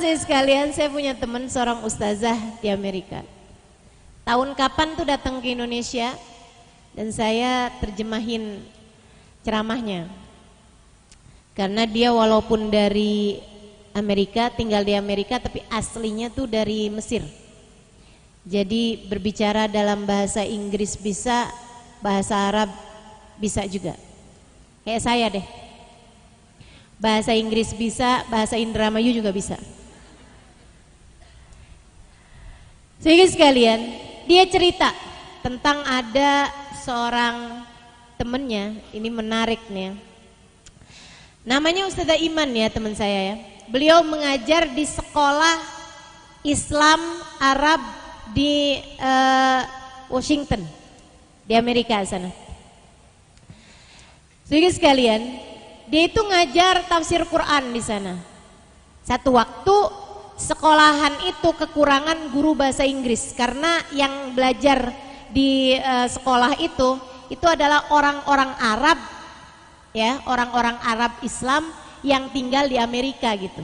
saya sekalian, saya punya teman seorang ustazah di Amerika. Tahun kapan tuh datang ke Indonesia dan saya terjemahin ceramahnya. Karena dia walaupun dari Amerika, tinggal di Amerika, tapi aslinya tuh dari Mesir. Jadi berbicara dalam bahasa Inggris bisa, bahasa Arab bisa juga. Kayak saya deh. Bahasa Inggris bisa, bahasa Indramayu juga bisa. Sehingga sekalian, dia cerita tentang ada seorang temennya, ini menarik nih. Namanya Ustazah Iman ya teman saya ya. Beliau mengajar di sekolah Islam Arab di Washington, di Amerika sana. Sehingga sekalian, dia itu ngajar tafsir Quran di sana. Satu waktu sekolahan itu kekurangan guru bahasa Inggris karena yang belajar di sekolah itu adalah orang-orang Arab, ya, orang-orang Arab Islam yang tinggal di Amerika gitu.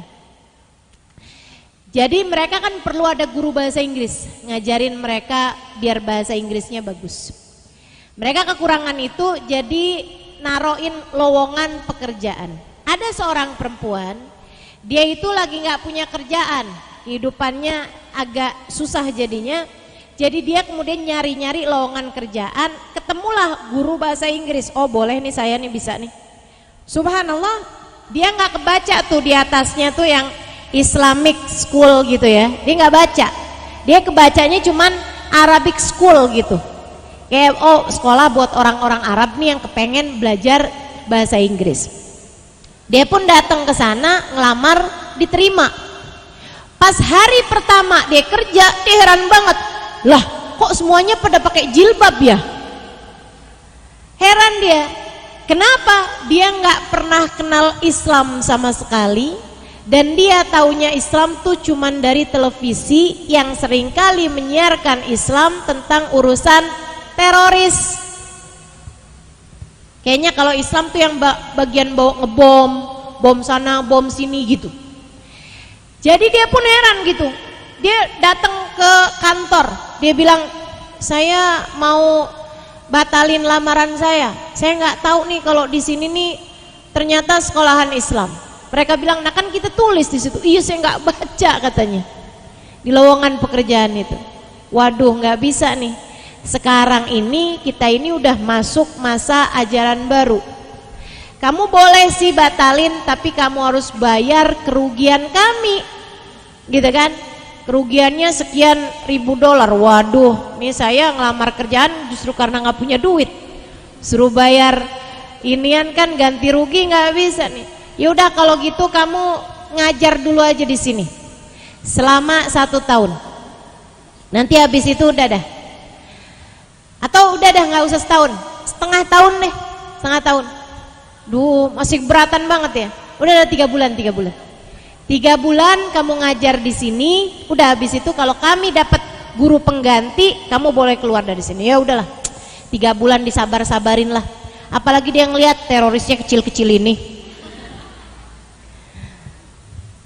Jadi mereka kan perlu ada guru bahasa Inggris, ngajarin mereka biar bahasa Inggrisnya bagus. Mereka kekurangan itu, jadi naroin lowongan pekerjaan. Ada seorang perempuan, dia itu lagi nggak punya kerjaan, kehidupannya agak susah jadinya. Jadi dia kemudian nyari-nyari lowongan kerjaan, ketemulah guru bahasa Inggris. Oh boleh nih, saya nih bisa nih. Subhanallah, dia nggak kebaca tuh di atasnya tuh yang Islamic School gitu ya. Dia nggak baca, dia kebacanya cuman Arabic School gitu. Kayak oh sekolah buat orang-orang Arab nih yang kepengen belajar bahasa Inggris. Dia pun datang ke sana, ngelamar, diterima. Pas hari pertama dia kerja, dia heran banget. Lah, kok semuanya pada pakai jilbab ya? Heran dia. Kenapa? Dia nggak pernah kenal Islam sama sekali, dan dia taunya Islam tuh cuman dari televisi yang seringkali menyiarkan Islam tentang urusan teroris. Kayaknya kalau Islam tuh yang bagian bawa ngebom, bom sana, bom sini gitu. Jadi dia pun heran gitu. Dia datang ke kantor, dia bilang, saya mau batalin lamaran saya. Saya nggak tahu nih kalau di sini nih ternyata sekolahan Islam. Mereka bilang, nah kan kita tulis di situ. Iya saya nggak baca katanya di lowongan pekerjaan itu. Waduh nggak bisa nih. Sekarang ini kita ini udah masuk masa ajaran baru. Kamu boleh sih batalin, tapi kamu harus bayar kerugian kami, gitu kan? Kerugiannya sekian ribu dolar. Waduh, nih saya ngelamar kerjaan justru karena nggak punya duit, suruh bayar inian kan ganti rugi nggak bisa nih. Yaudah kalau gitu kamu ngajar dulu aja di sini selama 1 tahun. Nanti habis itu udah dah. Atau udah dah nggak usah setahun, setengah tahun deh, setengah tahun. Duh masih beratan banget ya. Udah ada 3 bulan, 3 bulan. 3 bulan kamu ngajar di sini, udah habis itu kalau kami dapat guru pengganti, kamu boleh keluar dari sini. Ya udahlah, 3 bulan disabar-sabarin lah. Apalagi dia ngelihat terorisnya kecil-kecil ini.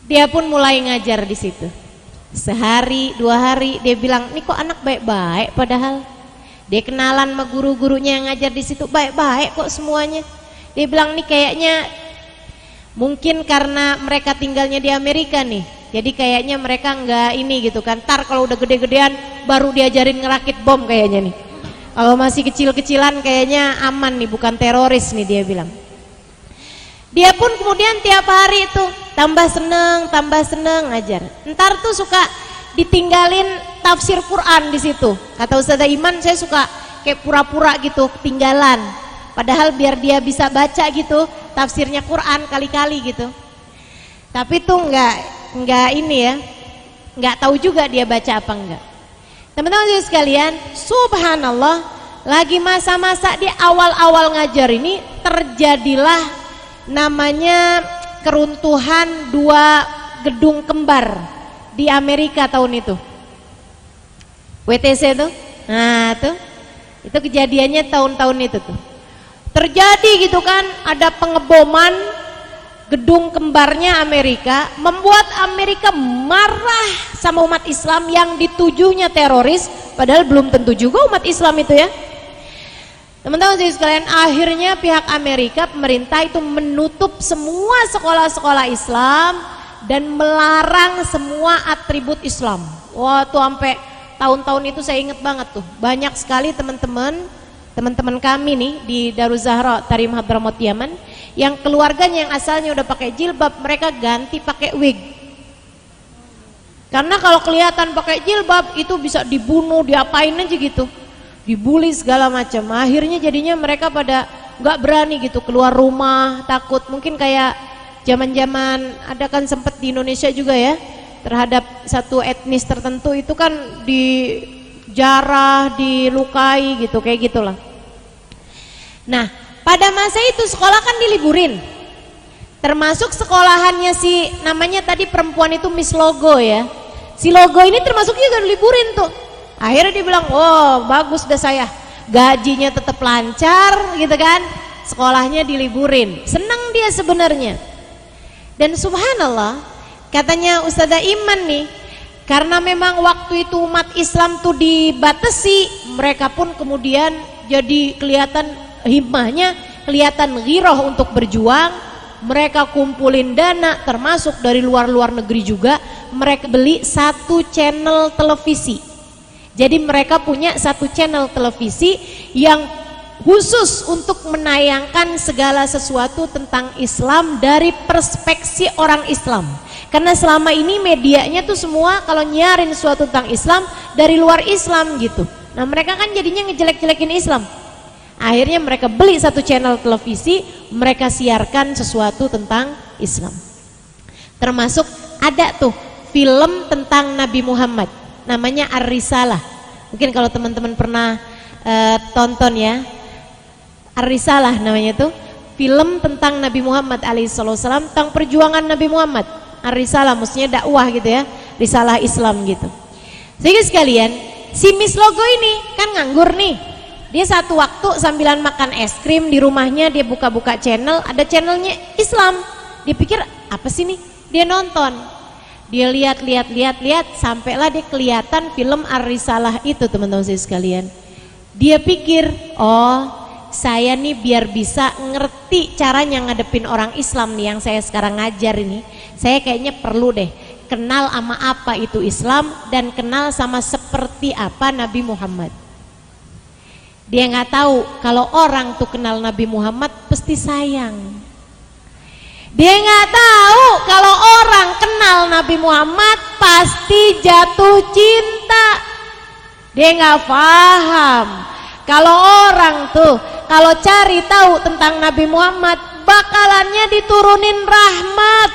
Dia pun mulai ngajar di situ. Sehari, 2 hari dia bilang, "Nih kok anak baik-baik padahal." Dia kenalan sama guru-gurunya yang ngajar di situ, baik-baik kok semuanya. Dia bilang, "Nih kayaknya mungkin karena mereka tinggalnya di Amerika nih. Jadi kayaknya mereka enggak ini gitu kan. Ntar kalau udah gede-gedean baru diajarin ngerakit bom kayaknya nih. Kalau masih kecil-kecilan kayaknya aman nih, bukan teroris nih," dia bilang. Dia pun kemudian tiap hari itu tambah seneng ngajar. Ntar tuh suka ditinggalin tafsir Quran di situ. Kata Ustazah Iman, saya suka kayak pura-pura gitu ketinggalan. Padahal biar dia bisa baca gitu tafsirnya Quran kali-kali gitu. Tapi tuh enggak ini ya, enggak tahu juga dia baca apa enggak. Teman-teman sekalian, subhanallah, lagi masa-masa di awal-awal ngajar ini terjadilah namanya keruntuhan 2 gedung kembar di Amerika tahun itu. WTC tuh. Nah, tuh. Itu kejadiannya tahun-tahun itu tuh. Terjadi gitu kan, ada pengeboman gedung kembarnya Amerika, membuat Amerika marah sama umat Islam yang ditujunya teroris, padahal belum tentu juga umat Islam itu ya. Teman-teman sekalian, akhirnya pihak Amerika, pemerintah itu menutup semua sekolah-sekolah Islam dan melarang semua atribut Islam. Wah, tuh sampai tahun-tahun itu saya ingat banget tuh. Banyak sekali teman-teman kami nih di Daruz Zahra Tarim Hadramaut Yaman yang keluarganya yang asalnya udah pakai jilbab, mereka ganti pakai wig. Karena kalau kelihatan pakai jilbab itu bisa dibunuh, diapain aja gitu, dibully segala macam. Akhirnya jadinya mereka pada nggak berani gitu keluar rumah, takut. Mungkin kayak zaman-zaman ada kan sempet di Indonesia juga ya, terhadap satu etnis tertentu itu kan dijarah, dilukai gitu, kayak gitulah. Nah, pada masa itu sekolah kan diliburin, termasuk sekolahannya si namanya tadi perempuan itu Miss Logo ya. Si Logo ini termasuk juga diliburin tuh. Akhirnya dia bilang, oh bagus dah saya, gajinya tetap lancar gitu kan, sekolahnya diliburin. Senang dia sebenarnya. Dan subhanallah, katanya Ustazah Iman nih, karena memang waktu itu umat Islam tuh dibatasi, mereka pun kemudian jadi kelihatan himmahnya, kelihatan ghirah untuk berjuang. Mereka kumpulin dana, termasuk dari luar negeri juga. Mereka beli satu channel televisi. Jadi mereka punya satu channel televisi yang khusus untuk menayangkan segala sesuatu tentang Islam dari perspektif orang Islam. Karena selama ini medianya tuh semua kalau nyiarin sesuatu tentang Islam dari luar Islam gitu. Nah mereka kan jadinya ngejelek-jelekin Islam. Akhirnya mereka beli satu channel televisi, mereka siarkan sesuatu tentang Islam. Termasuk ada tuh film tentang Nabi Muhammad, namanya Ar-Risalah. Mungkin kalau teman-teman pernah tonton ya, Ar-Risalah namanya tuh, film tentang Nabi Muhammad alaihissalam, tentang perjuangan Nabi Muhammad. Ar-Risalah maksudnya dakwah gitu ya, risalah Islam gitu. Sehingga sekalian, si Miss Logo ini kan nganggur nih. Dia satu waktu sambilan makan es krim di rumahnya, dia buka-buka channel, ada channelnya Islam. Dia pikir apa sih nih? Dia nonton. Dia lihat, sampailah dia kelihatan film Ar-Risalah itu, teman-teman saya sekalian. Dia pikir, oh saya nih biar bisa ngerti caranya ngadepin orang Islam nih yang saya sekarang ngajar ini, saya kayaknya perlu deh kenal sama apa itu Islam dan kenal sama seperti apa Nabi Muhammad. Dia nggak tahu kalau orang tuh kenal Nabi Muhammad pasti sayang. Dia nggak tahu kalau orang kenal Nabi Muhammad pasti jatuh cinta. Dia nggak paham kalau orang tuh kalau cari tahu tentang Nabi Muhammad bakalannya diturunin rahmat.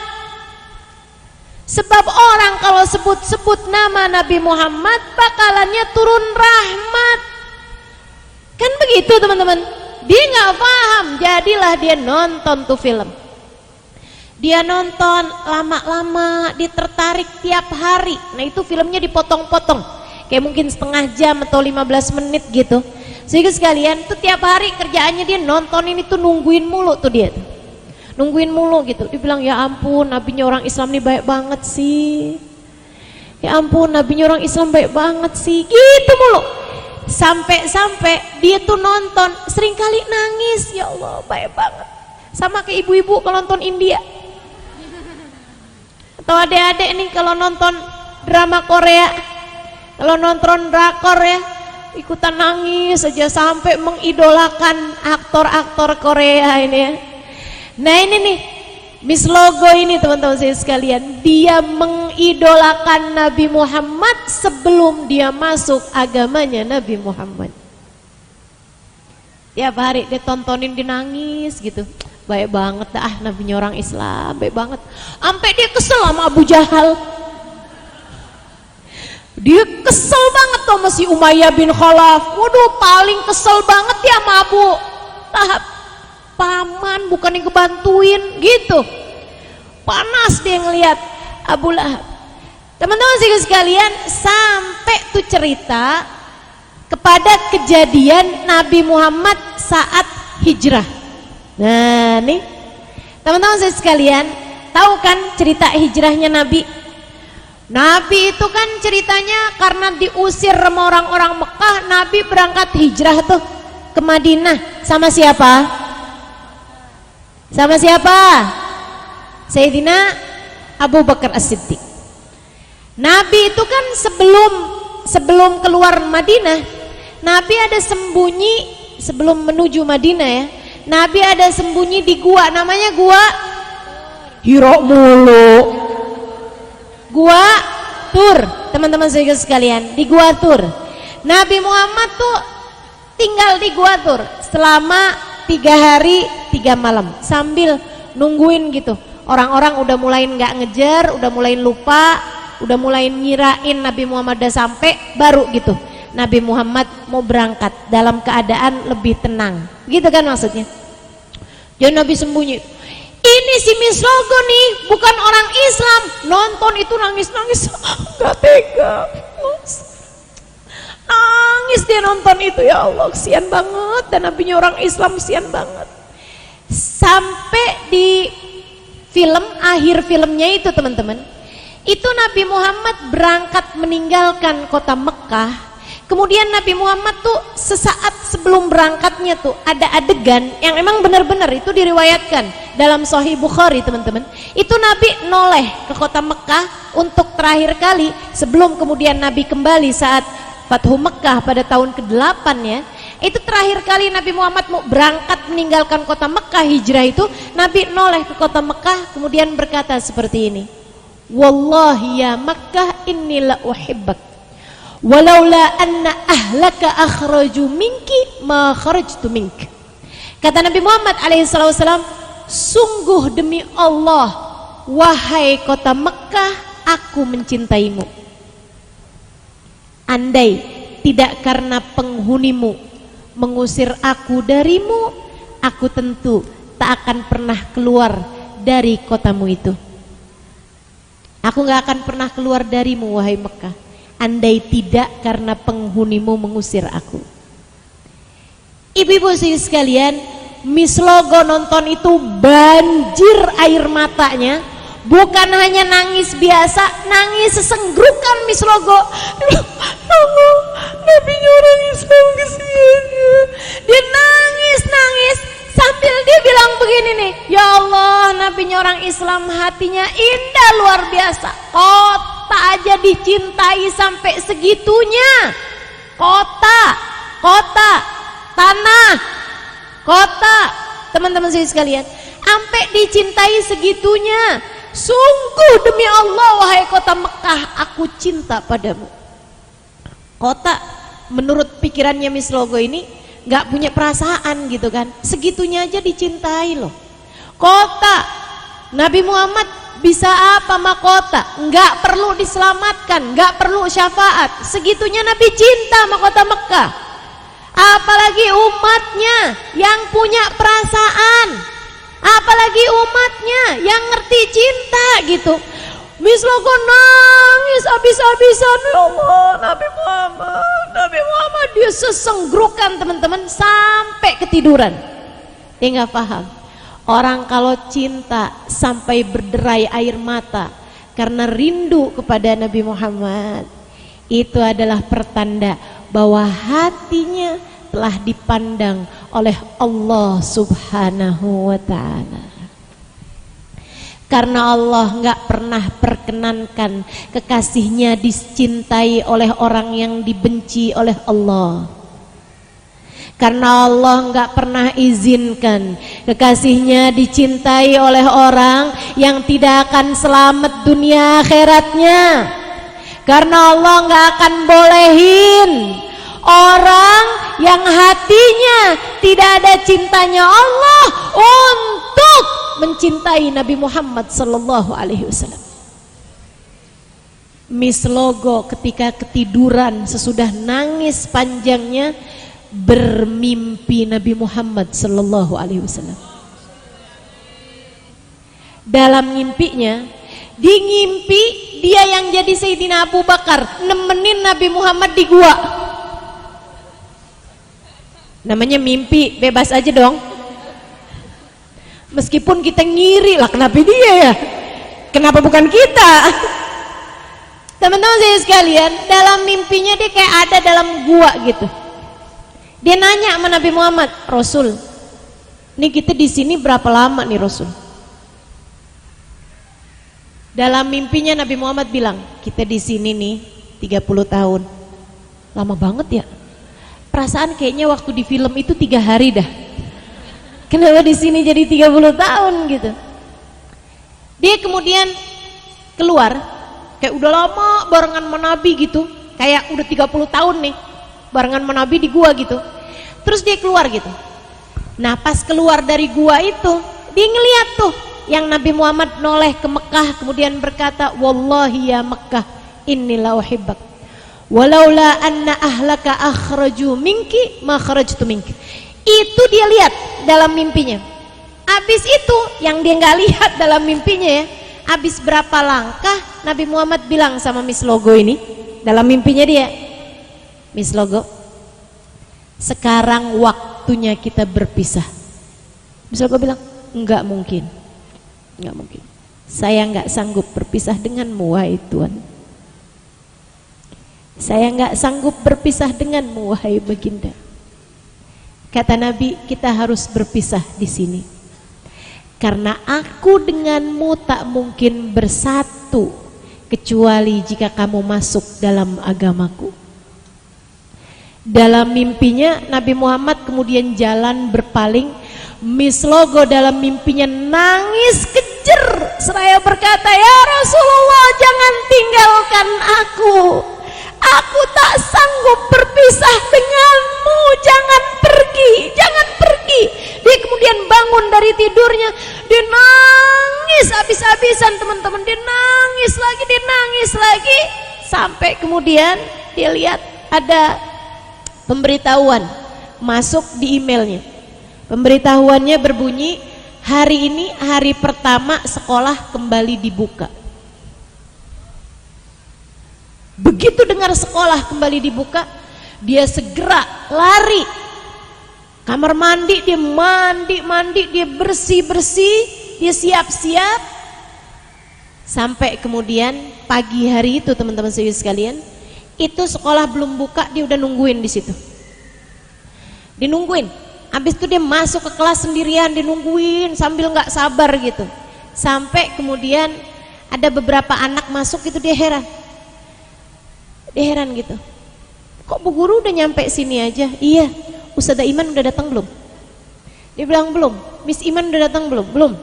Sebab orang kalau sebut-sebut nama Nabi Muhammad bakalannya turun rahmat. Kan begitu teman-teman. Dia nggak paham, jadilah dia nonton tuh film. Dia nonton lama-lama, dia tertarik tiap hari. Nah itu filmnya dipotong-potong, kayak mungkin setengah jam atau 15 menit gitu. Sehingga sekalian tuh tiap hari kerjaannya dia nonton ini tuh, nungguin mulu tuh dia tuh. Nungguin mulu gitu. Dia bilang, ya ampun nabinya orang Islam nih baik banget sih. Ya ampun nabinya orang Islam baik banget sih. Gitu mulu. Sampai dia tuh nonton seringkali nangis, ya Allah baik banget. Sama kayak ibu-ibu kalau nonton India atau adik-adik nih kalau nonton drama Korea, kalau nonton drakor ya ikutan nangis saja sampai mengidolakan aktor-aktor Korea ini ya. Nah ini nih Miss Logo ini teman-teman saya sekalian, dia mengidolakan Nabi Muhammad sebelum dia masuk agamanya Nabi Muhammad. Tiap hari dia tontonin, dia nangis gitu. Baik banget dah nabinya orang Islam, baik banget. Sampai dia kesel sama Abu Jahal. Dia kesel banget tuh sama si Umayyah bin Khalaf. Waduh paling kesel banget dia sama Abu Lahab. Paman bukan yang kebantuin gitu, panas dia ngelihat Abu Lahab. Teman-teman sekalian, sampai tuh cerita kepada kejadian Nabi Muhammad saat hijrah. Nah nih Teman-teman saya sekalian, tahu kan cerita hijrahnya Nabi? Nabi itu kan ceritanya karena diusir sama orang-orang Mekah, Nabi berangkat hijrah tuh ke Madinah. Sama siapa? Sama siapa? Sayyidina Abu Bakar As-Siddiq. Nabi itu kan sebelum keluar Madinah, Nabi ada sembunyi sebelum menuju Madinah ya. Nabi ada sembunyi di gua, namanya gua Hiro mulu. Gua Tur, teman-teman saya sekalian, di gua Tur. Nabi Muhammad tuh tinggal di gua Tur selama 3 hari 3 malam sambil nungguin gitu. Orang-orang udah mulai nggak ngejar, udah mulai lupa, udah mulai ngirain Nabi Muhammad udah sampai, baru gitu Nabi Muhammad mau berangkat dalam keadaan lebih tenang, gitu kan maksudnya. Jadi Nabi sembunyi. Ini si Mislogo nih bukan orang Islam, nonton itu nangis-nangis, nggak tega, nangis dia nonton itu, ya Allah kesian banget, dan nabinya orang Islam kesian banget. Sampai di film, akhir filmnya itu teman-teman, itu Nabi Muhammad berangkat meninggalkan kota Mekah. Kemudian Nabi Muhammad tuh sesaat sebelum berangkatnya tuh ada adegan yang emang benar-benar itu diriwayatkan dalam Sahih Bukhari teman-teman. Itu Nabi noleh ke kota Mekah untuk terakhir kali sebelum kemudian Nabi kembali saat Fathu Mekah pada tahun ke-8 ya. Itu terakhir kali Nabi Muhammad mau berangkat meninggalkan kota Mekah hijrah itu, Nabi noleh ke kota Mekah kemudian berkata seperti ini. Wallahi ya Makkah inni la uhibbak. Walaula anna ahlaka akhraju minki ma kharajtu mink. Kata Nabi Muhammad alaihissalam, sungguh demi Allah wahai kota Mekah, aku mencintaimu. Andai tidak karena penghunimu mengusir aku darimu, aku tentu tak akan pernah keluar dari kotamu itu. Aku gak akan pernah keluar darimu wahai Mekah, andai tidak karena penghunimu mengusir aku. Ibu-ibu sekalian, Mislogo nonton itu banjir air matanya, bukan hanya nangis biasa, nangis sesenggrukan Mislogo. Allah, nabinya orang Islam kesiannya. Dia nangis sambil dia bilang begini nih, ya Allah, nabinya orang Islam hatinya indah luar biasa. Kota aja dicintai sampai segitunya. Kota, tanah, kota, teman-teman saya sekalian, sampai dicintai segitunya. Sungguh demi Allah wahai kota Mekah, aku cinta padamu. Kota menurut pikirannya Mislogo ini nggak punya perasaan gitu kan, segitunya aja dicintai loh. Kota, Nabi Muhammad bisa apa mahkota, nggak perlu diselamatkan, nggak perlu syafaat, segitunya Nabi cinta mahkota Mekah. Apalagi umatnya yang punya perasaan, apalagi umatnya yang ngerti cinta gitu. Mislogo nangis habis-habisan, ya Allah, Nabi Muhammad dia sesenggrukan teman-teman sampai ketiduran. Dia nggak paham. Orang kalau cinta sampai berderai air mata karena rindu kepada Nabi Muhammad, itu adalah pertanda bahwa hatinya telah dipandang oleh Allah Subhanahu wa ta'ala. Karena Allah nggak pernah perkenankan kekasihnya dicintai oleh orang yang dibenci oleh Allah. Karena Allah nggak pernah izinkan kekasihnya dicintai oleh orang yang tidak akan selamat dunia akhiratnya. Karena Allah nggak akan bolehin orang yang hatinya tidak ada cintanya Allah untuk mencintai Nabi Muhammad sallallahu alaihi wasallam. Mislogo ketika ketiduran sesudah nangis panjangnya bermimpi Nabi Muhammad sallallahu alaihi wasallam. Dalam mimpinya, di ngimpi dia yang jadi Sayyidina Abu Bakar nemenin Nabi Muhammad di gua. Namanya mimpi, bebas aja dong. Meskipun kita ngiri lah, kenapa dia ya? Kenapa bukan kita? Teman-teman saya sekalian, dalam mimpinya dia kayak ada dalam gua gitu. Dia nanya sama Nabi Muhammad, Rasul, nih kita di sini berapa lama nih Rasul? Dalam mimpinya Nabi Muhammad bilang, kita di sini nih 30 tahun. Lama banget ya. Perasaan kayaknya waktu di film itu 3 hari dah. Kenapa di sini jadi 30 tahun gitu? Dia kemudian keluar, kayak udah lama barengan sama Nabi gitu, kayak udah 30 tahun nih barengan sama Nabi di gua gitu. Terus dia keluar gitu. Nah pas keluar dari gua itu, dia ngeliat tuh yang Nabi Muhammad noleh ke Mekah, kemudian berkata, wallahi ya Mekah, innila uhibbak, walaula anna ahlaka akhraju minki ma kharajtu minki. Itu dia lihat dalam mimpinya. Abis itu yang dia nggak lihat dalam mimpinya ya, abis berapa langkah Nabi Muhammad bilang sama Miss Logo ini dalam mimpinya dia, Miss Logo, sekarang waktunya kita berpisah. Miss Logo bilang, enggak mungkin, enggak mungkin, saya enggak sanggup berpisah denganmu wahai Tuhan, saya enggak sanggup berpisah denganmu wahai baginda. Kata Nabi, kita harus berpisah di sini karena aku denganmu tak mungkin bersatu kecuali jika kamu masuk dalam agamaku. Dalam mimpinya Nabi Muhammad kemudian jalan berpaling. Miss Logo dalam mimpinya nangis kejer seraya berkata, ya Rasulullah, jangan tinggalkan aku tak sanggup berpisah denganmu, jangan pergi, jangan pergi. Dia kemudian bangun dari tidurnya, dia nangis habis-habisan teman-teman, dia nangis lagi, sampai kemudian dia lihat ada pemberitahuan masuk di emailnya. Pemberitahuannya berbunyi, hari ini hari pertama sekolah kembali dibuka. Begitu dengar sekolah kembali dibuka, dia segera lari kamar mandi, dia mandi, dia bersih-bersih, dia siap-siap. Sampai kemudian pagi hari itu teman-teman sekalian, itu sekolah belum buka, dia udah nungguin di situ. Dia nungguin. Habis itu dia masuk ke kelas sendirian, dia nungguin sambil nggak sabar gitu. Sampai kemudian ada beberapa anak masuk itu, dia heran. Dia heran gitu. Kok Bu Guru udah nyampe sini aja? Iya. Ustazah Iman udah datang belum? Dia bilang belum. Miss Iman udah datang belum? Belum.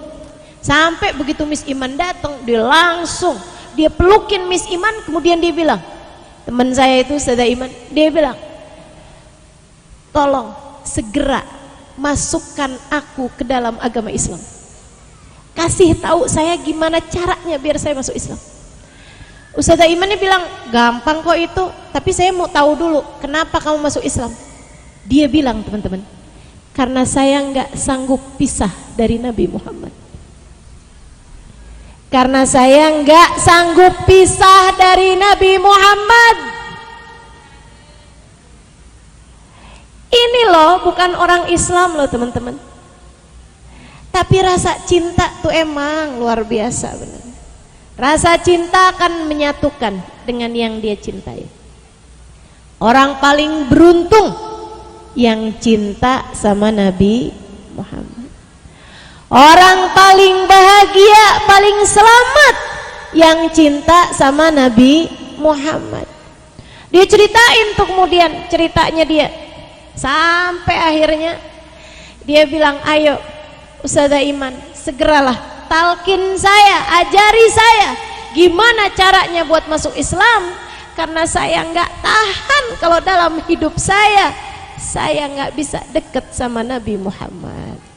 Sampai begitu Miss Iman datang, dia pelukin Miss Iman, kemudian dia bilang, teman saya itu Ustazah Iman, dia bilang, tolong segera masukkan aku ke dalam agama Islam. Kasih tahu saya gimana caranya biar saya masuk Islam. Ustazah Iman dia bilang, gampang kok itu, tapi saya mau tahu dulu kenapa kamu masuk Islam. Dia bilang, teman-teman, karena saya nggak sanggup pisah dari Nabi Muhammad. Karena saya nggak sanggup pisah dari Nabi Muhammad. Ini loh bukan orang Islam loh teman-teman. Tapi rasa cinta tuh emang luar biasa benar. Rasa cinta akan menyatukan dengan yang dia cintai. Orang paling beruntung yang cinta sama Nabi Muhammad. Orang paling bahagia, paling selamat yang cinta sama Nabi Muhammad. Dia ceritain tuh kemudian ceritanya dia. Sampai akhirnya dia bilang, ayo Ustazah Iman, segeralah talkin saya, ajari saya gimana caranya buat masuk Islam, karena saya nggak tahan kalau dalam hidup saya nggak bisa deket sama Nabi Muhammad.